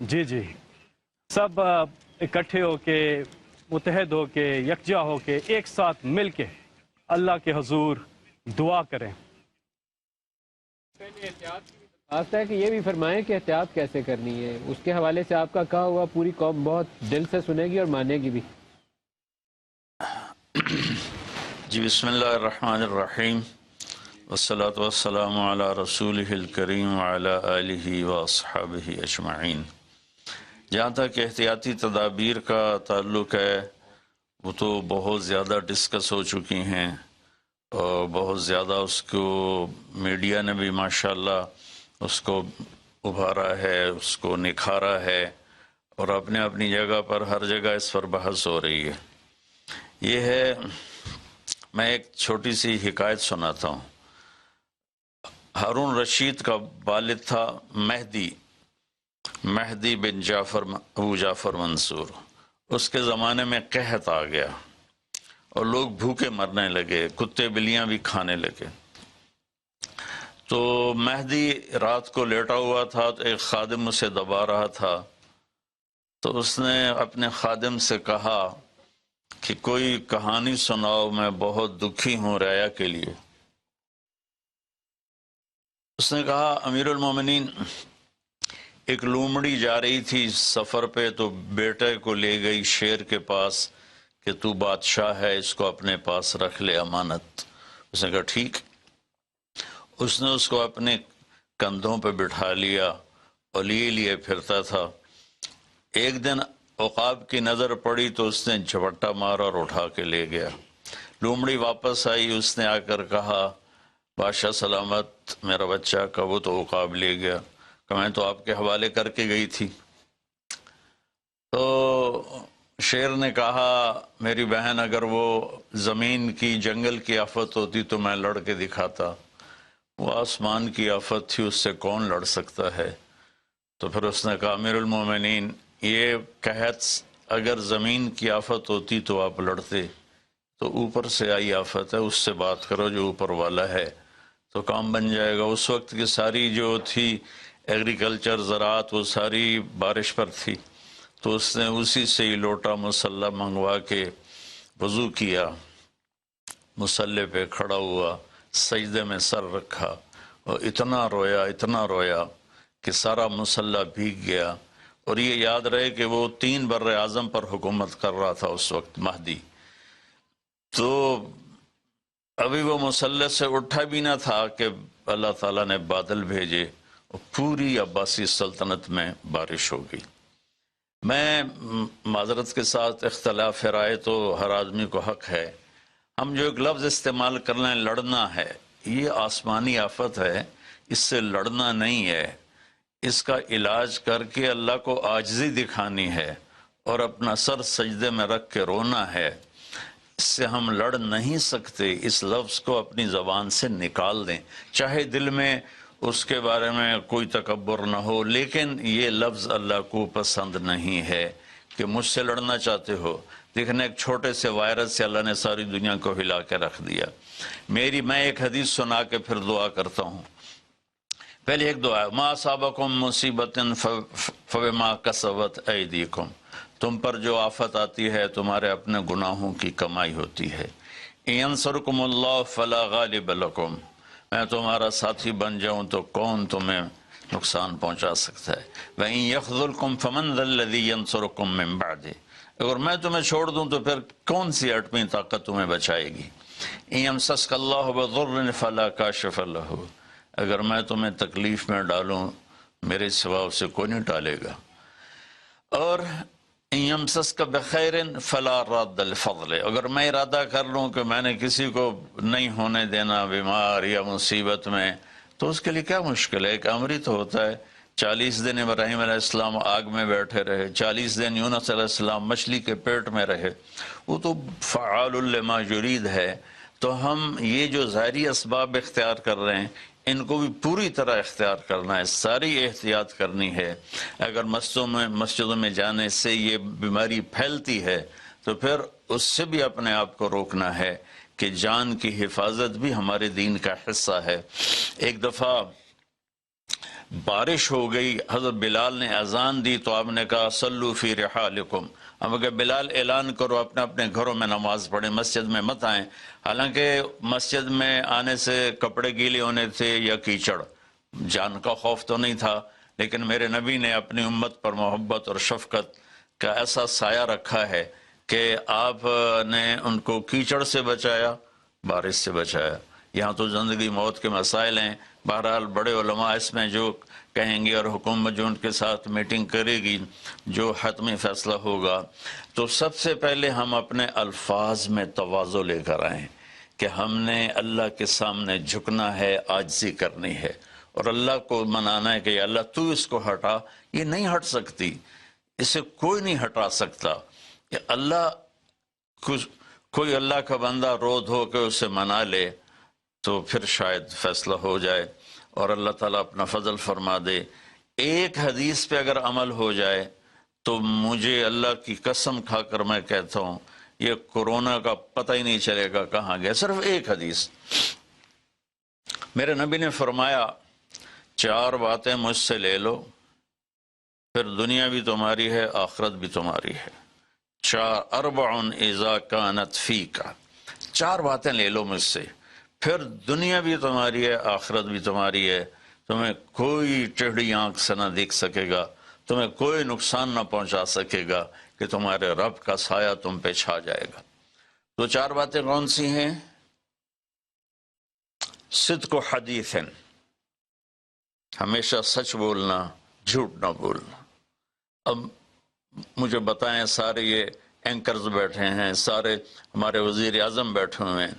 جی جی، سب اکٹھے ہو کے، متحد ہو کے، یکجا ہو کے، ایک ساتھ مل کے اللہ کے حضور دعا کریں۔ آتا ہے کہ یہ بھی فرمائیں کہ احتیاط کیسے کرنی ہے، اس کے حوالے سے آپ کا کہا ہوا پوری قوم بہت دل سے سنے گی اور مانے گی بھی۔ جی بسم اللہ الرحمن الرحیم، والصلاة والسلام علی رسولہ الکریم وعلی آلہ واصحابہ اجمعین۔ جہاں تک احتیاطی تدابیر کا تعلق ہے وہ تو بہت زیادہ ڈسکس ہو چکی ہیں، اور بہت زیادہ اس کو میڈیا نے بھی ماشاءاللہ اس کو ابھارا ہے، اس کو نکھارا ہے، اور اپنے اپنی جگہ پر ہر جگہ اس پر بحث ہو رہی ہے۔ یہ ہے، میں ایک چھوٹی سی حکایت سناتا ہوں۔ ہارون رشید کا والد تھا مہدی بن ابو جعفر منصور۔ اس کے زمانے میں قحط آ گیا اور لوگ بھوکے مرنے لگے، کتے بلیاں بھی کھانے لگے۔ تو مہدی رات کو لیٹا ہوا تھا تو ایک خادم اسے دبا رہا تھا، تو اس نے اپنے خادم سے کہا کہ کوئی کہانی سناؤ، میں بہت دکھی ہوں رعایا کے لیے۔ اس نے کہا امیر المومنین، ایک لومڑی جا رہی تھی سفر پہ، تو بیٹے کو لے گئی شیر کے پاس کہ تو بادشاہ ہے، اس کو اپنے پاس رکھ لے امانت۔ اس نے کہا ٹھیک۔ اس نے اس کو اپنے کندھوں پہ بٹھا لیا اور لیے پھرتا تھا۔ ایک دن عقاب کی نظر پڑی تو اس نے جھپٹا مارا اور اٹھا کے لے گیا۔ لومڑی واپس آئی، اس نے آ کر کہا بادشاہ سلامت، میرا بچہ کا وہ تو عقاب لے گیا، کہ میں تو آپ کے حوالے کر کے گئی تھی۔ تو شیر نے کہا میری بہن، اگر وہ زمین کی جنگل کی آفت ہوتی تو میں لڑ کے دکھاتا، وہ آسمان کی آفت تھی، اس سے کون لڑ سکتا ہے؟ تو پھر اس نے کہا امیر المومنین، یہ قحط اگر زمین کی آفت ہوتی تو آپ لڑتے، تو اوپر سے آئی آفت ہے، اس سے بات کرو جو اوپر والا ہے، تو کام بن جائے گا۔ اس وقت کی ساری جو تھی ایگریکلچر، زراعت، وہ ساری بارش پر تھی، تو اس نے اسی سے ہی لوٹا مسلح منگوا کے وضو کیا، مسلح پہ کھڑا ہوا، سجدے میں سر رکھا اور اتنا رویا کہ سارا مسلح بھیگ گیا۔ اور یہ یاد رہے کہ وہ 3 بر اعظم پر حکومت کر رہا تھا اس وقت مہدی۔ تو ابھی وہ مسلح سے اٹھا بھی نہ تھا کہ اللہ تعالیٰ نے بادل بھیجے اور پوری عباسی سلطنت میں بارش ہو گئی۔ میں معذرت کے ساتھ، اختلاف رائے تو ہر آدمی کو حق ہے، ہم جو ایک لفظ استعمال کر لیں لڑنا ہے، یہ آسمانی آفت ہے، اس سے لڑنا نہیں ہے، اس کا علاج کر کے اللہ کو عاجزی دکھانی ہے اور اپنا سر سجدے میں رکھ کے رونا ہے۔ اس سے ہم لڑ نہیں سکتے، اس لفظ کو اپنی زبان سے نکال دیں، چاہے دل میں اس کے بارے میں کوئی تکبر نہ ہو، لیکن یہ لفظ اللہ کو پسند نہیں ہے کہ مجھ سے لڑنا چاہتے ہو۔ دیکھنا ایک چھوٹے سے وائرس سے اللہ نے ساری دنیا کو ہلا کے رکھ دیا۔ میں ایک حدیث سنا کے پھر دعا کرتا ہوں۔ پہلے ایک دعا ہے، ما اصابکم مصیبت فبما کسبت ایدیکم، تم پر جو آفت آتی ہے تمہارے اپنے گناہوں کی کمائی ہوتی ہے۔ ینصرکم اللہ فلا غالب لکم، میں تمہارا ساتھی بن جاؤں تو کون تمہیں نقصان پہنچا سکتا ہے۔ وَإِن يَخْذُلْكُمْ فَمَنْ ذَا الَّذِي يَنصُرُكُمْ مِنْ بَعْدِهِ، اگر میں تمہیں چھوڑ دوں تو پھر کون سی اٹمی طاقت تمہیں بچائے گی۔ إِن يَمْسَسْكَ اللَّهُ بِضُرٍّ فَلَا كَاشِفَ لَهُ، اگر میں تمہیں تکلیف میں ڈالوں میرے سوا اسے کوئی نہیں ٹالے گا۔ اور إِن يَمْسَسْكَ بِخَيْرٍ فَلَا رَادَّ لِفَضْلِهِ، اگر میں ارادہ کر لوں کہ میں نے کسی کو نہیں ہونے دینا بیمار یا مصیبت میں، تو اس کے لیے کیا مشکل ہے؟ ایک امر تو ہوتا ہے۔ 40 دن ابراہیم علیہ السلام آگ میں بیٹھے رہے، 40 دن یونس علیہ السلام مچھلی کے پیٹ میں رہے، وہ تو فعال لما یرید ہے۔ تو ہم یہ جو ظاہری اسباب اختیار کر رہے ہیں ان کو بھی پوری طرح اختیار کرنا ہے، ساری احتیاط کرنی ہے۔ اگر مسجدوں میں جانے سے یہ بیماری پھیلتی ہے تو پھر اس سے بھی اپنے آپ کو روکنا ہے کہ جان کی حفاظت بھی ہمارے دین کا حصہ ہے۔ ایک دفعہ بارش ہو گئی، حضرت بلال نے اذان دی تو آپ نے کہا صلو فی رحالکم، اب اگر بلال اعلان کرو اپنے اپنے گھروں میں نماز پڑھیں، مسجد میں مت آئیں۔ حالانکہ مسجد میں آنے سے کپڑے گیلے ہونے تھے یا کیچڑ، جان کا خوف تو نہیں تھا، لیکن میرے نبی نے اپنی امت پر محبت اور شفقت کا ایسا سایہ رکھا ہے کہ آپ نے ان کو کیچڑ سے بچایا، بارش سے بچایا۔ یہاں تو زندگی موت کے مسائل ہیں، بہرحال بڑے علماء اس میں جو کہیں گے اور حکومت جو ان کے ساتھ میٹنگ کرے گی، جو حتمی فیصلہ ہوگا، تو سب سے پہلے ہم اپنے الفاظ میں تواضع لے کر آئیں کہ ہم نے اللہ کے سامنے جھکنا ہے، عاجزی کرنی ہے، اور اللہ کو منانا ہے کہ یا اللہ تو اس کو ہٹا، یہ نہیں ہٹ سکتی، اسے کوئی نہیں ہٹا سکتا۔ کہ اللہ کوئی اللہ کا بندہ رو دھو کے اسے منا لے تو پھر شاید فیصلہ ہو جائے اور اللہ تعالیٰ اپنا فضل فرما دے۔ ایک حدیث پہ اگر عمل ہو جائے تو مجھے اللہ کی قسم کھا کر میں کہتا ہوں یہ کورونا کا پتہ ہی نہیں چلے گا کہاں گیا۔ صرف ایک حدیث، میرے نبی نے فرمایا 4 باتیں مجھ سے لے لو، پھر دنیا بھی تمہاری ہے، آخرت بھی تمہاری ہے۔ 4 اذا کانت فیک، 4 باتیں لے لو مجھ سے، پھر دنیا بھی تمہاری ہے، آخرت بھی تمہاری ہے، تمہیں کوئی ٹیڑھی آنکھ سے نہ دیکھ سکے گا، تمہیں کوئی نقصان نہ پہنچا سکے گا کہ تمہارے رب کا سایہ تم پہ چھا جائے گا۔ تو 4 باتیں کون سی ہیں؟ صدق و حدیث، ہمیشہ سچ بولنا، جھوٹ نہ بولنا۔ اب مجھے بتائیں، سارے یہ اینکرز بیٹھے ہیں، سارے ہمارے وزیر اعظم بیٹھے ہوئے ہیں،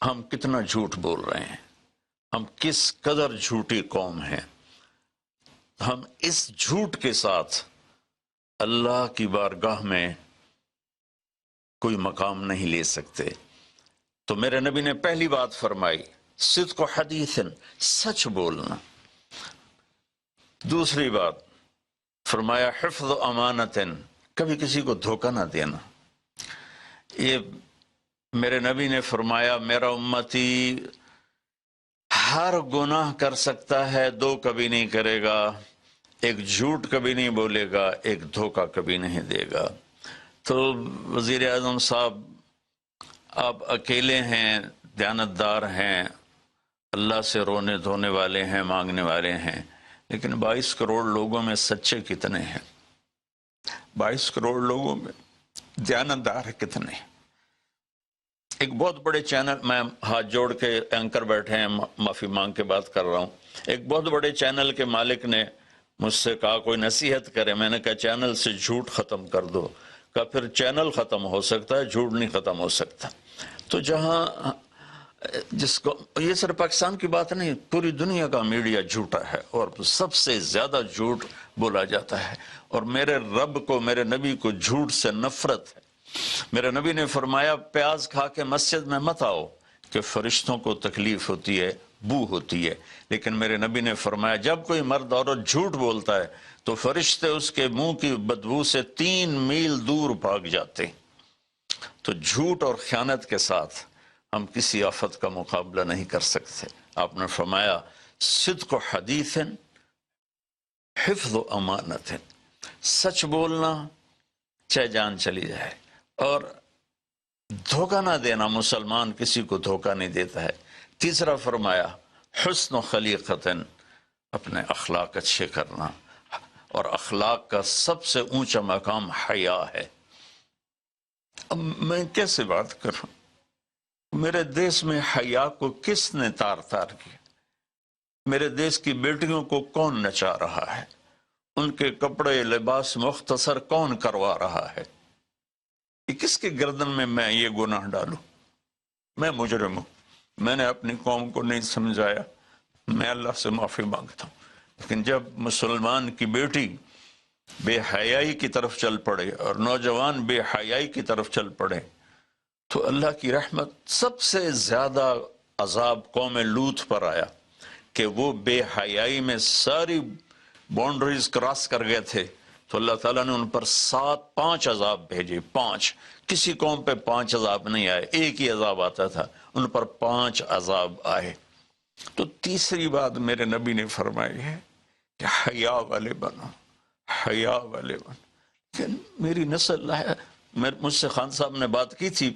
ہم کتنا جھوٹ بول رہے ہیں، ہم کس قدر جھوٹی قوم ہیں۔ ہم اس جھوٹ کے ساتھ اللہ کی بارگاہ میں کوئی مقام نہیں لے سکتے۔ تو میرے نبی نے پہلی بات فرمائی صدق و حدیث، سچ بولنا۔ دوسری بات فرمایا حفظ و امانت، کبھی کسی کو دھوکہ نہ دینا۔ یہ میرے نبی نے فرمایا میرا امتی ہر گناہ کر سکتا ہے، 2 کبھی نہیں کرے گا، ایک جھوٹ کبھی نہیں بولے گا، ایک دھوکہ کبھی نہیں دے گا۔ تو وزیر اعظم صاحب آپ اکیلے ہیں، دیانتدار ہیں، اللہ سے رونے دھونے والے ہیں، مانگنے والے ہیں، لیکن 22 کروڑ لوگوں میں سچے کتنے ہیں؟ 22 کروڑ لوگوں میں دیانتدار کتنے ہیں؟ ایک بہت بڑے چینل، میں ہاتھ جوڑ کے اینکر بیٹھے ہیں، معافی مانگ کے بات کر رہا ہوں، ایک بہت بڑے چینل کے مالک نے مجھ سے کہا کوئی نصیحت کرے، میں نے کہا چینل سے جھوٹ ختم کر دو۔ کہا پھر چینل ختم ہو سکتا ہے، جھوٹ نہیں ختم ہو سکتا۔ تو جہاں جس کو، یہ صرف پاکستان کی بات نہیں، پوری دنیا کا میڈیا جھوٹا ہے اور سب سے زیادہ جھوٹ بولا جاتا ہے، اور میرے رب کو، میرے نبی کو جھوٹ سے نفرت ہے۔ میرے نبی نے فرمایا پیاز کھا کے مسجد میں مت آؤ کہ فرشتوں کو تکلیف ہوتی ہے، بو ہوتی ہے، لیکن میرے نبی نے فرمایا جب کوئی مرد عورت جھوٹ بولتا ہے تو فرشتے اس کے منہ کی بدبو سے 3 میل دور بھاگ جاتے ہیں۔ تو جھوٹ اور خیانت کے ساتھ ہم کسی آفت کا مقابلہ نہیں کر سکتے۔ آپ نے فرمایا صدق و حدیث، حفظ و امانت، سچ بولنا چاہے جان چلی جائے، اور دھوکہ نہ دینا، مسلمان کسی کو دھوکہ نہیں دیتا ہے۔ تیسرا فرمایا حسن و خلیقت، اپنے اخلاق اچھے کرنا، اور اخلاق کا سب سے اونچا مقام حیا ہے۔ اب میں کیسے بات کروں؟ میرے دیش میں حیا کو کس نے تار کیا؟ میرے دیش کی بیٹیوں کو کون نچا رہا ہے؟ ان کے کپڑے لباس مختصر کون کروا رہا ہے؟ یہ کس کے گردن میں یہ گناہ ڈالوں؟ میں مجرم ہوں، میں نے اپنی قوم کو نہیں سمجھایا، میں اللہ سے معافی مانگتا ہوں۔ لیکن جب مسلمان کی بیٹی بے حیائی کی طرف چل پڑے اور نوجوان بے حیائی کی طرف چل پڑے تو اللہ کی رحمت، سب سے زیادہ عذاب قوم لوط پر آیا کہ وہ بے حیائی میں ساری باؤنڈریز کراس کر گئے تھے، تو اللہ تعالیٰ نے ان پر 5 عذاب بھیجے۔ 5، کسی قوم پہ 5 عذاب نہیں آئے، ایک ہی عذاب آتا تھا، ان پر 5 عذاب آئے۔ تو تیسری بات میرے نبی نے فرمائی ہے کہ حیا والے بنو، حیا والے بنو. لیکن میری نسل ہے، مجھ سے خان صاحب نے بات کی تھی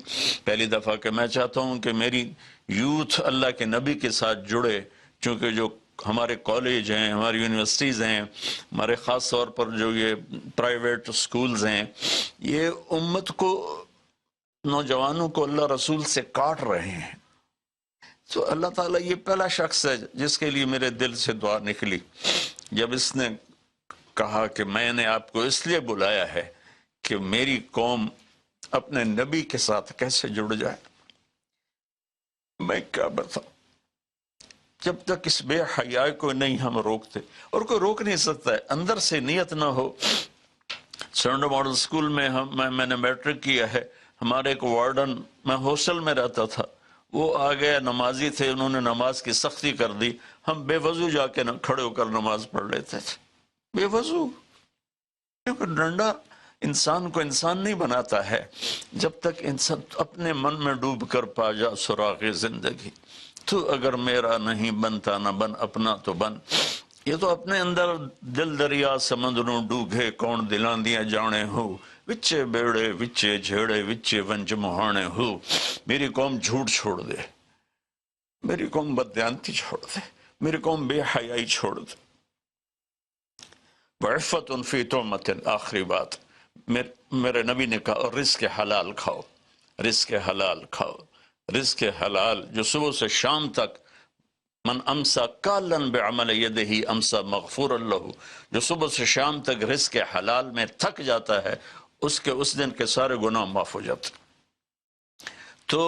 پہلی دفعہ کہ میں چاہتا ہوں کہ میری یوتھ اللہ کے نبی کے ساتھ جڑے، چونکہ جو ہمارے کالج ہیں، ہماری یونیورسٹیز ہیں، ہمارے خاص طور پر جو یہ پرائیویٹ سکولز ہیں، یہ امت کو، نوجوانوں کو اللہ رسول سے کاٹ رہے ہیں. تو اللہ تعالیٰ یہ پہلا شخص ہے جس کے لیے میرے دل سے دعا نکلی جب اس نے کہا کہ میں نے آپ کو اس لیے بلایا ہے کہ میری قوم اپنے نبی کے ساتھ کیسے جڑ جائے. میں کیا بتاؤں، جب تک اس بے حیائی کو نہیں ہم روکتے، اور کوئی روک نہیں سکتا ہے، اندر سے نیت نہ ہو. سرنڈو ماڈل سکول میں میں نے میٹرک کیا ہے. ہمارے ایک وارڈن، میں ہاسٹل میں رہتا تھا، وہ آ گیا، نمازی تھے، انہوں نے نماز کی سختی کر دی. ہم بے وضو جا کے کھڑے ہو کر نماز پڑھ لیتے تھے، بے وضو. کیونکہ ڈنڈا انسان کو انسان نہیں بناتا ہے جب تک انسان اپنے من میں ڈوب کر پا جا سراغ زندگی. تو اگر میرا نہیں بنتا نہ بن، اپنا تو بن. یہ تو اپنے اندر دل دریا سمندروں ڈوگے کون دلاں دیاں جانے ہو، وچے بیڑے وچے جھیڑے وچے ونج مہانے ہو. میری قوم جھوٹ چھوڑ دے، میری قوم بددیانتی چھوڑ دے، میری قوم بے حیائی چھوڑ دے. وعفت فی تہمت، آخری بات میرے نبی نے کہا، اور رزق حلال کھاؤ، رزق حلال کھاؤ. رزق حلال جو صبح سے شام تک، من امسا کالن بعمل یدہ امسا مغفور لہ، جو صبح سے شام تک رزق حلال میں تھک جاتا ہے، اس کے اس دن کے سارے گناہ معاف ہو جاتے. تو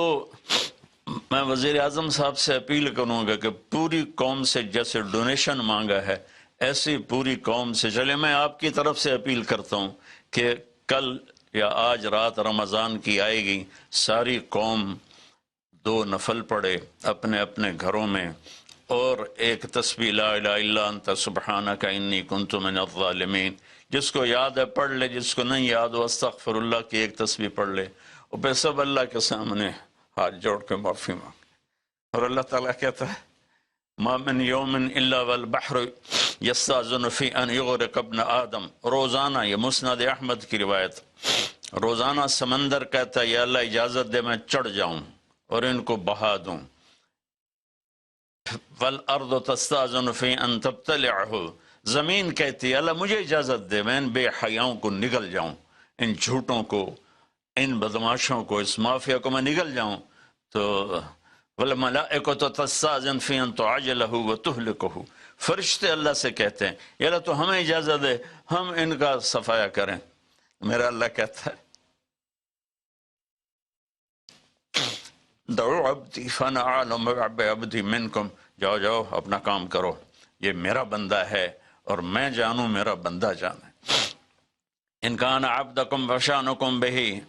میں وزیر اعظم صاحب سے اپیل کروں گا کہ پوری قوم سے جیسے ڈونیشن مانگا ہے، ایسی پوری قوم سے چلے. میں آپ کی طرف سے اپیل کرتا ہوں کہ کل یا آج رات رمضان کی آئے گی، ساری قوم 2 نفل پڑھے اپنے اپنے گھروں میں، اور ایک تسبیح لا الہ الا انت سبحانک انی کنت من الظالمین. جس کو یاد ہے پڑھ لے، جس کو نہیں یاد ہو استغفر اللہ کی ایک تسبیح پڑھ لے، اور پھر سب اللہ کے سامنے ہاتھ جوڑ کے معافی مانگ. اور اللہ تعالیٰ کہتا ہے ما من یوم الا والبحر یستاذن فی ان یغرق ابن آدم. روزانہ، یہ مسند احمد کی روایت، روزانہ سمندر کہتا ہے یا اللہ اجازت دے میں چڑھ جاؤں اور ان کو بہا دوں. والارض تستاذن فی ان تبتلعہ، زمین کہتی ہے اللہ مجھے اجازت دے میں ان بے حیاؤں کو نگل جاؤں، ان جھوٹوں کو، ان بدماشوں کو، اس مافیا کو میں نگل جاؤں. تو والملائکۃ تستاذن فی ان تعجلہ وتہلکہ، فرشتے اللہ سے کہتے ہیں یا اللہ تو ہمیں اجازت دے ہم ان کا صفایا کریں. میرا اللہ کہتا ہے دعو عبدی فانا اعلم بعبدی منکم، جاؤ جاؤ اپنا کام کرو، یہ میرا بندہ ہے اور میں جانوں میرا بندہ جانے. ان کان عبدکم فشانکم بہی،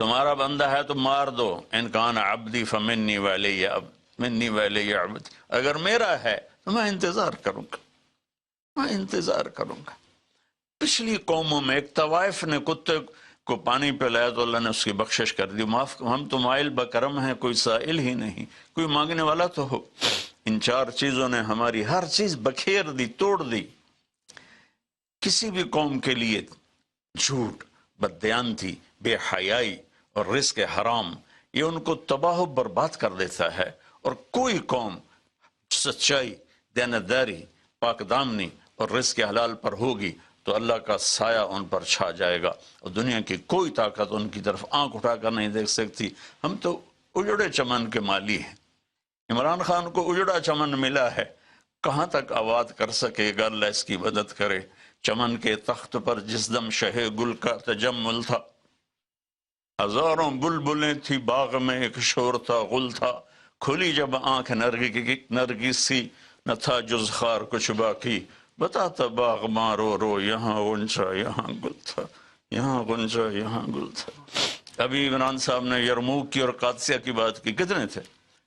تمہارا بندہ ہے تو مار دو. ان کان عبدی فمنی ولی منی ولی عبدی، اگر میرا ہے تو میں انتظار کروں گا، میں انتظار کروں گا. پچھلی قوموں میں ایک طوائف نے کتے کو پانی پلایا تو اللہ نے اس کی بخشش کر دی، معاف. ہم تو مائل بکرم ہیں، کوئی سائل ہی نہیں، کوئی مانگنے والا تو ہو. ان 4 چیزوں نے ہماری ہر چیز بکھیر دی، توڑ دی. کسی بھی قوم کے لیے جھوٹ، بددیانتی، بے حیائی اور رزق حرام، یہ ان کو تباہ و برباد کر دیتا ہے. اور کوئی قوم سچائی، دیانتداری، پاک دامنی اور رزق حلال پر ہوگی تو اللہ کا سایہ ان پر چھا جائے گا، اور دنیا کی کوئی طاقت ان کی طرف آنکھ اٹھا کر نہیں دیکھ سکتی. ہم تو اجڑے چمن کے مالی ہیں. عمران خان کو اجڑا چمن ملا ہے، کہاں تک آباد کر سکے گا، اللہ اس کی مدد کرے. چمن کے تخت پر جس دم شہ گل کا تجمل تھا، ہزاروں بلبلیں تھی باغ میں، ایک شور تھا، غل تھا. کھلی جب آنکھ نرگس سی، نہ تھا جز خار کچھ باقی. بتاتا باغ مارو رو، یہاں غنچہ یہاں گل تھا، یہاں غنچہ یہاں گل تھا. ابھی عمران صاحب نے یرموک کی اور قادسیہ کی بات کی. کتنے تھے؟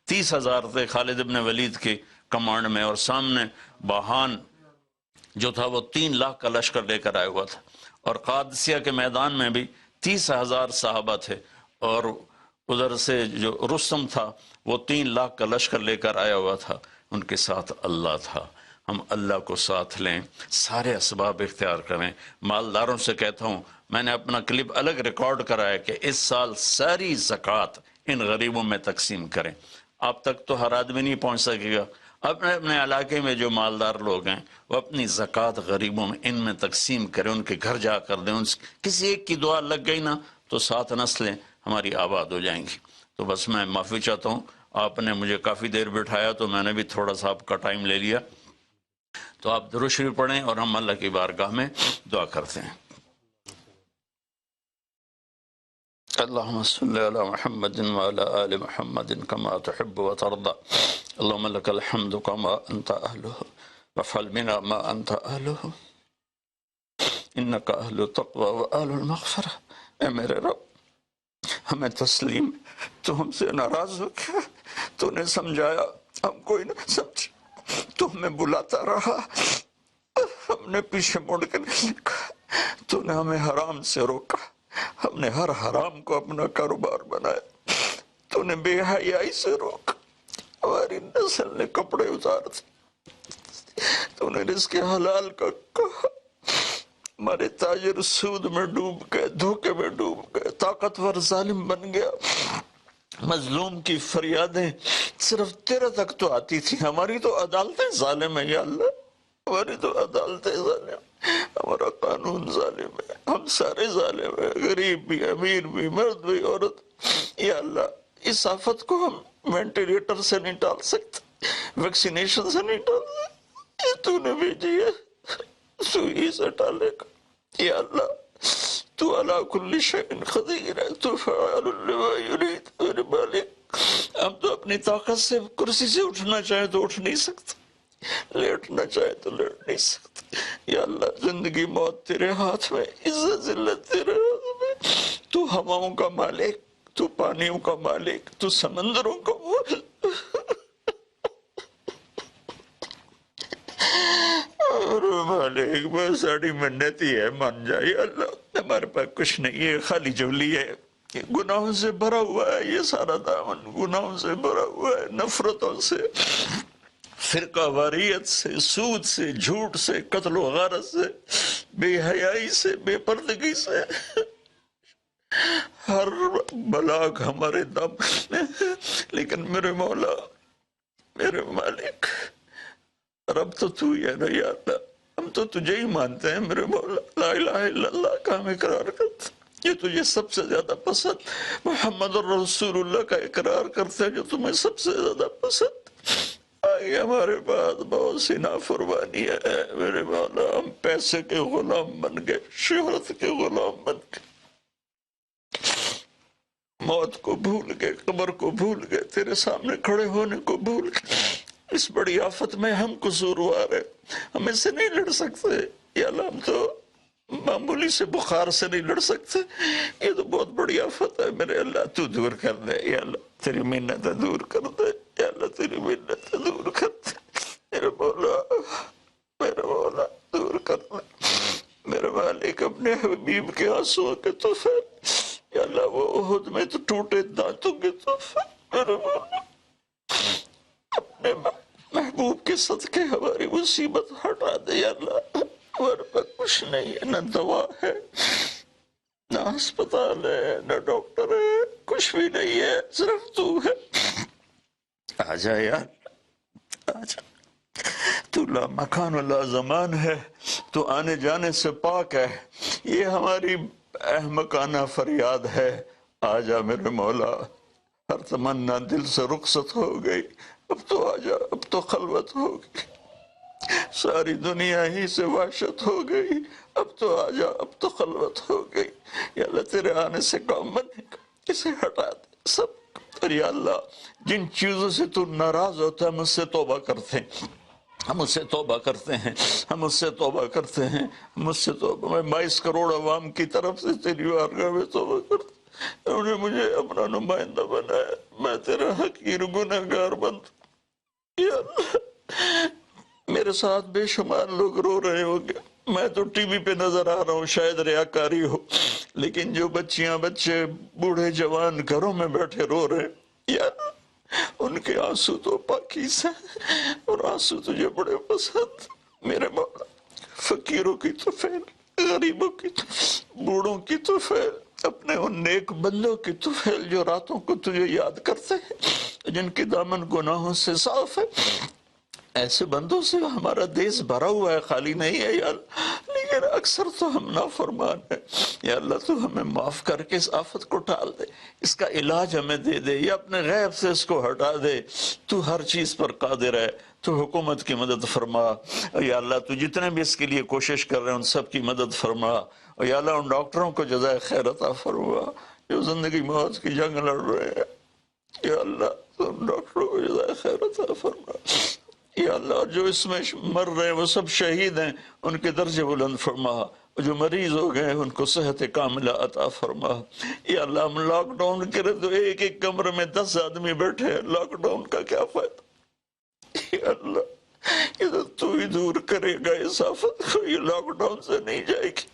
30,000 تھے خالد ابن ولید کے کمانڈ میں، اور سامنے باہان جو تھا وہ 3 لاکھ کا لشکر لے کر آیا ہوا تھا. اور قادسیہ کے میدان میں بھی 30,000 صحابہ تھے، اور ادھر سے جو رستم تھا وہ 3 لاکھ کا لشکر لے کر آیا ہوا تھا. ان کے ساتھ اللہ تھا. ہم اللہ کو ساتھ لیں، سارے اسباب اختیار کریں۔ مالداروں سے کہتا ہوں، میں نے اپنا کلپ الگ ریکارڈ کرا ہے کہ اس سال ساری زکوٰۃ ان غریبوں میں تقسیم کریں۔ آپ تک تو ہر آدمی نہیں پہنچ سکے گا، اپنے اپنے علاقے میں جو مالدار لوگ ہیں وہ اپنی زکوٰۃ غریبوں میں ان میں تقسیم کریں، ان کے گھر جا کر دیں۔ کسی ایک کی دعا لگ گئی نا تو 7 نسلیں ہماری آباد ہو جائیں گی۔ تو بس میں معافی چاہتا ہوں، آپ نے مجھے کافی دیر بٹھایا تو میں نے بھی تھوڑا سا آپ کا ٹائم لے لیا۔ تو آپ درود شریف پڑھیں اور ہم اللہ کی بارگاہ میں دعا کرتے ہیں۔ اللهم صل على محمد وعلى آل محمد كما تحب وترضى اللهم لك الحمد كما أنت أهله وافعل بنا ما أنت أهله إنك أهل التقوى وأهل المغفرة۔ اے میرے رب، ہمیں تسلیم، تو ہم سے ناراض ہو گیا، تو نے سمجھایا، ہم کوئی نہ سمجھ، تو ہمیں بلاتا رہا، ہم نے پیچھے مڑ کے نہیں دیکھا، تو نے ہمیں حرام سے روکا، ہم نے ہر حرام کو اپنا کاروبار بنایا، تو نے بے حیائی سے روکا، ہماری نسل نے کپڑے اتار دیے، تو نے رزق حلال کا کہا، ہمارے تاجر سود میں ڈوب گئے، دھوکے میں ڈوب گئے، طاقتور ظالم بن گیا، مظلوم کی فریادیں صرف تیرے تک تو آتی تھی، ہماری تو عدالتیں ظالم ہیں یا اللہ، ہماری تو عدالتیں ظالم، ہمارا قانون ظالم ہے، ہم سارے ظالم ہیں، غریب بھی، امیر بھی، مرد بھی، عورت۔ یا اللہ، اس آفت کو ہم وینٹیلیٹر سے نہیں ٹال سکتے، ویکسینیشن سے نہیں ٹال سکتے، یہ تو نے بھیجی ہے، سوئی سے ٹالے گا۔ یا اللہ، تو علی کل شیء قدیر ہے، تو فعال لما یرید۔ میرے مالک، ہم تو اپنی طاقت سے کرسی سے اٹھنا چاہیں تو اٹھ نہیں سکتے، لیٹنا چاہے تو لیٹ نہیں سکتے۔ یا اللہ، زندگی موت تیرے ہاتھ میں، عزت ذلت تیرے ہاتھ میں، تو ہواؤں کا مالک، تو پانیوں کا مالک، تو سمندروں کا مالک۔ اور مالک، بس ساڑی منتی ہے، مان جائے اللہ، ہمارے پاس کچھ نہیں ہے، خالی جولی ہے، گناہوں سے بھرا ہوا ہے، یہ سارا دامن گناہوں سے بھرا ہوا ہے، نفرتوں سے، فرقہ واریت سے، سود سے، جھوٹ سے، قتل و غارت سے، بے حیائی سے، بے پردگی سے، ہر بلاک ہمارے دم میں، لیکن میرے مولا، میرے مالک، رب تو تو ہی ہے نا یا اللہ، ہم تو تجھے ہی مانتے ہیں میرے مولا، لا الہ الا اللہ کا ہم اقرار کرتے ہیں، یہ تجھے سب سے زیادہ پسند، محمد الرسول اللہ کا اقرار کرتے ہیں جو تمہیں سب سے زیادہ پسند۔ آئی ہمارے پاس بہت سی نافرمانی ہے میرے مولا، ہم پیسے کے غلام بن گئے، شہرت کے غلام بن گئے، موت کو بھول گئے، قبر کو بھول گئے، تیرے سامنے کھڑے ہونے کو بھول گئے۔ اس بڑی آفت میں ہم قصوروار ہیں، ہم اس سے نہیں لڑ سکتے یا اللہ، ہم تو معمولی سے بخار سے نہیں لڑ سکتے، یہ تو بہت بڑی آفت ہے میرے اللہ، تو دور کر دے یا اللہ، تیری منتیں دور کر دے یا اللہ، تیری منتیں دور کر دے میرے مولا، میرے مولا، دور کر دے میرے مالک، اپنے حبیب کے آنسوں کے طوفان یا اللہ، وہ احد میں تو ٹوٹے دانتوں کے طوفان میرے مولا، اپنے محبوب کے صدقے ہماری مصیبت ہٹا دے یا اللہ، ہمارے پاس کچھ نہیں ہے، نہ دوا ہے، نہ ہسپتال ہے، نہ ڈاکٹر ہے، کچھ بھی نہیں ہے، صرف تو ہے۔ آجا یار، آجا، تو لا مکان و لا زمان ہے، تو آنے جانے سے پاک ہے، یہ ہماری احمقانہ فریاد ہے، آجا میرے مولا، ہر تمنا دل سے رخصت ہو گئی، اب تو آجا، اب تو خلوت ہو گئی، ساری دنیا ہی سے وحشت ہو گئی، اب تو آجا، اب تو خلوت ہو گئی، یا اللہ تیرے آنے سے کام بنے گا، اسے ہٹا دے سب، اور یا اللہ جن چیزوں سے تو ناراض ہوتا ہے ہم اس سے توبہ کرتے ہیں، ہم اس سے توبہ کرتے ہیں، ہم اس سے توبہ کرتے ہیں، ہم اس سے توبہ، میں 22 کروڑ عوام کی طرف سے تیری بارگاہ میں توبہ کرتا ہوں، انہوں نے مجھے اپنا نمائندہ بنایا، میں تیرا حقیر گنہگار بند، یا اللہ میرے ساتھ بے شمار لوگ رو رہے ہوں گے، میں تو ٹی وی پہ نظر آ رہا ہوں، شاید ریاکاری ہو، لیکن جو بچیاں، بچے، بوڑھے، جوان گھروں میں بیٹھے رو رہے ہیں، یا اللہ ان کے آنسو تو پاکیز ہیں اور آنسو تجھے بڑے پسند میرے مولا۔ فقیروں کی تو فیل، غریبوں کی تو، بوڑھوں کی تو فیل، اپنے ان نیک بندوں کی تو فیل جو راتوں کو تجھے یاد کرتے ہیں، جن کی دامن گناہوں سے صاف ہے۔ ایسے بندوں سے ہمارا دیس بھرا ہوا ہے، خالی نہیں ہے یا اللہ، لیکن اکثر تو ہم نافرمان ہیں۔ یا اللہ تو ہمیں معاف کر کے اس آفت کو ٹال دے، اس کا علاج ہمیں دے دے، یا اپنے غیب سے اس کو ہٹا دے۔ تو ہر چیز پر قادر ہے، تو حکومت کی مدد فرما۔ یا اللہ تو جتنے بھی اس کے لیے کوشش کر رہے ہیں ان سب کی مدد فرما۔ اور یا اللہ ان ڈاکٹروں کو جزائے خیر عطا فرما جو زندگی موت کی جنگ لڑ رہے ہیں۔ یا اللہ تو ان ڈاکٹروں کو جزائے خیر عطا فرما۔ یا اللہ جو اس میں مر رہے ہیں وہ سب شہید ہیں، ان کے درجے بلند فرما۔ جو مریض ہو گئے ان کو صحت کاملہ عطا فرما۔ یا اللہ ہم لاک ڈاؤن کرے تو ایک ایک کمرے میں 10 آدمی بیٹھے ہیں، لاک ڈاؤن کا کیا فائدہ؟ یا اللہ یہ تو ہی دور کرے گا اس آفت کو، یہ لاک ڈاؤن سے نہیں جائے گی،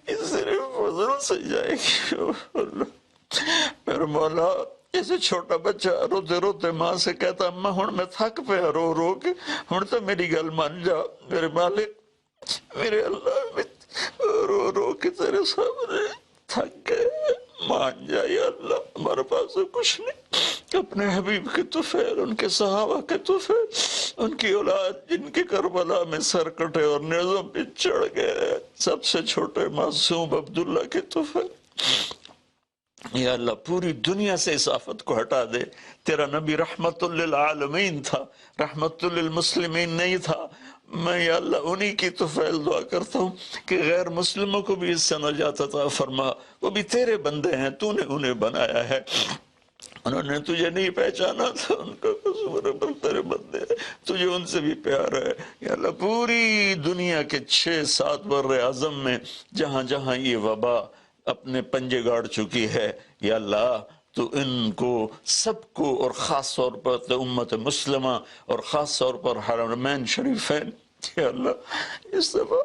یہ صرف فضل سے جائے گی۔ اللہ میرے مولا، جیسے چھوٹا بچہ روتے روتے ماں سے کہتا اماں ہن میں تھک پیا رو رو کے، ہن تو میری گل مان جا میرے مالک، میرے اللہ، میں رو رو کے تیرے سامنے تھک گئے، مان جا یا اللہ، ہمارے پاس تو کچھ نہیں، اپنے حبیب کے طفیل، ان کے صحابہ کے طفیل، ان کی اولاد جن کے کربلا میں سر کٹے اور نیزوں پہ چڑھ گئے، سب سے چھوٹے معصوم عبداللہ کے طفیل۔ یا اللہ پوری دنیا سے اس آفت کو ہٹا دے۔ تیرا نبی رحمت للعالمین تھا، رحمت للمسلمین نہیں تھا۔ میں یا اللہ انہی کی طفیل دعا کرتا ہوں کہ غیر مسلموں کو بھی اس سے نجات عطا فرما، وہ بھی تیرے بندے ہیں، تو نے انہیں بنایا ہے، انہوں نے تجھے نہیں پہچانا تھا، ان کا قصور ہے، پر تیرے بندے ہیں، تجھے ان سے بھی پیار ہے۔ یا اللہ پوری دنیا کے 6-7 بر اعظم میں جہاں جہاں یہ وبا اپنے پنجے گاڑ چکی ہے، یا اللہ تو ان کو سب کو، اور خاص طور پر امت مسلمہ اور خاص طور پر حرمین شریفین، یا اللہ اس دفعہ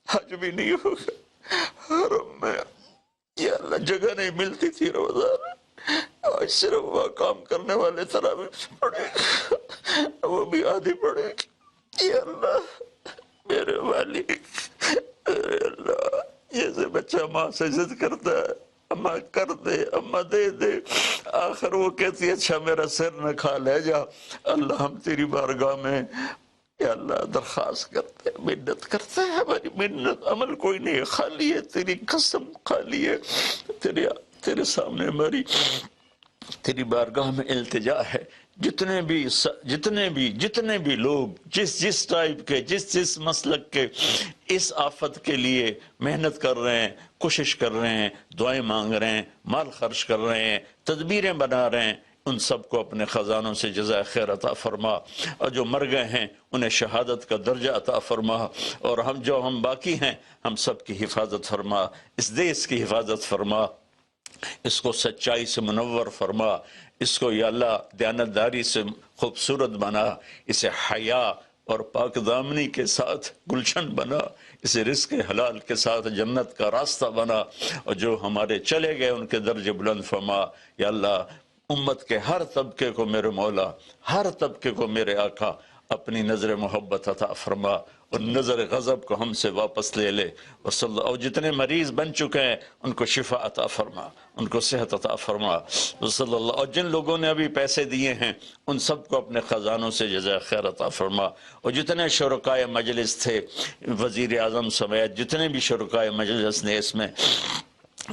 حج بھی نہیں ہوگا حرم میں، یا اللہ جگہ نہیں ملتی تھی رمضان میں، آج صرف وہاں کام کرنے والے تراویح پڑھے گا، وہ بھی آدھی پڑھے گی۔ یا اللہ میرے والد، میرے اللہ جیسے بچہ ماں سے ضد کرتا ہے اماں کر دے، اماں دے دے، آخر وہ کہتی ہے اچھا میرا سر نہ کھا لے جا۔ اللہ ہم تیری بارگاہ میں یا اللہ درخواست کرتے ہیں، منت کرتے ہیں، ہماری منت عمل کوئی نہیں ہے، خالی ہے تیری قسم، خالی ہے تیرے سامنے ہماری تیری بارگاہ میں التجا ہے۔ جتنے بھی لوگ جس ٹائپ کے جس مسلک کے اس آفت کے لیے محنت کر رہے ہیں، کوشش کر رہے ہیں، دعائیں مانگ رہے ہیں، مال خرچ کر رہے ہیں، تدبیریں بنا رہے ہیں، ان سب کو اپنے خزانوں سے جزائے خیر عطا فرما، اور جو مر گئے ہیں انہیں شہادت کا درجہ عطا فرما، اور ہم باقی ہیں ہم سب کی حفاظت فرما، اس دیس کی حفاظت فرما، اس کو سچائی سے منور فرما، اس کو یا اللہ دیانتداری سے خوبصورت بنا، اسے حیا اور پاک دامنی کے ساتھ گلشن بنا، اسے رزق حلال کے ساتھ جنت کا راستہ بنا، اور جو ہمارے چلے گئے ان کے درجے بلند فرما۔ یا اللہ امت کے ہر طبقے کو میرے مولا، ہر طبقے کو میرے آقا اپنی نظر محبت عطا فرما، اور نظر غضب کو ہم سے واپس لے لے، اور جتنے مریض بن چکے ہیں ان کو شفا عطا فرما، ان کو صحت عطا فرما، صلی اللہ، اور جن لوگوں نے ابھی پیسے دیے ہیں ان سب کو اپنے خزانوں سے جزائے خیر عطا فرما، اور جتنے شرکائے مجلس تھے، وزیر اعظم سمیت جتنے بھی شرکائے مجلس نے اس میں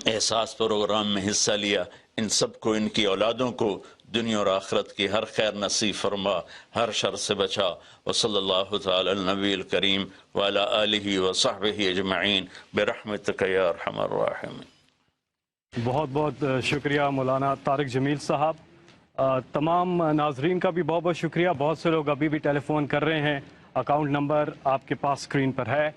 احساس پروگرام میں حصہ لیا، ان سب کو، ان کی اولادوں کو دنیا اور آخرت کی ہر خیر نصیب فرما، ہر شر سے بچا، وصلی اللہ تعالی النبی الکریم وعلی آلہ وصحبہ اجمعین برحمتک یا ارحم الراحمین۔ بہت بہت شکریہ مولانا طارق جمیل صاحب۔ تمام ناظرین کا بھی بہت بہت شکریہ۔ بہت سے لوگ ابھی بھی ٹیلی فون کر رہے ہیں، اکاؤنٹ نمبر آپ کے پاس اسکرین پر ہے۔